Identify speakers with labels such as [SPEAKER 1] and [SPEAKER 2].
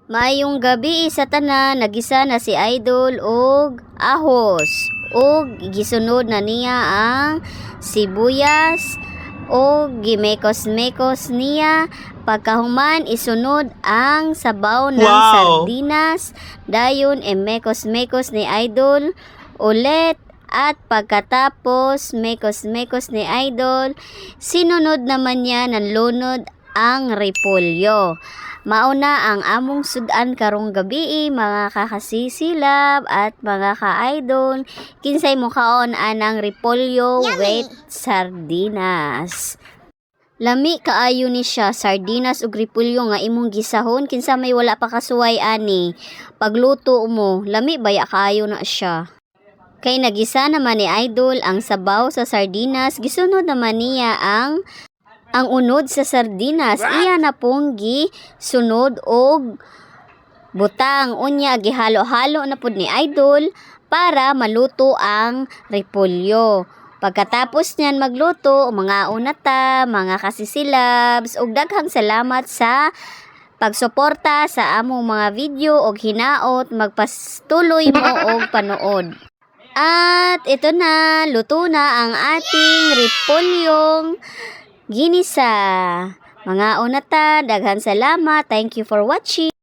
[SPEAKER 1] Maayong gabi sa tanan, nagisa na si Idol og ahos. Og gisunod na niya ang sibuyas o gimekos-mekos niya. Pagkahuman isunod ang sabaw ng sardinas. Dayon mekos-mekos ni Idol ulit. At pagkatapos mekos-mekos ni Idol, sinunod naman niya ng lunod ang repolyo. Mauna ang among sudan karong gabi, mga kakasisilab at mga ka-idol. Kinsay mo kaon anang repolyo with sardinas. Lami kaayo ni siya, sardinas ug repolyo nga imong gisahon. Kinsa may wala pa kasuway ani. Pagluto mo, lami baya kaayo na siya. Kay nagisa naman ni Idol ang sabaw sa sardinas, gisunod naman niya ang unod sa sardinas. Iya na pong sunod og butang. Unya gihalo-halo na pud ni Idol para maluto ang repolyo. Pagkatapos niyan magluto, mga unata, mga kasisilabs, ug daghang salamat sa pagsuporta sa among mga video og hinaot. Magpastuloy mo og panood. At ito na, luto na ang ating repolyong ginisa. Mga unata, daghan salamat. Thank you for watching.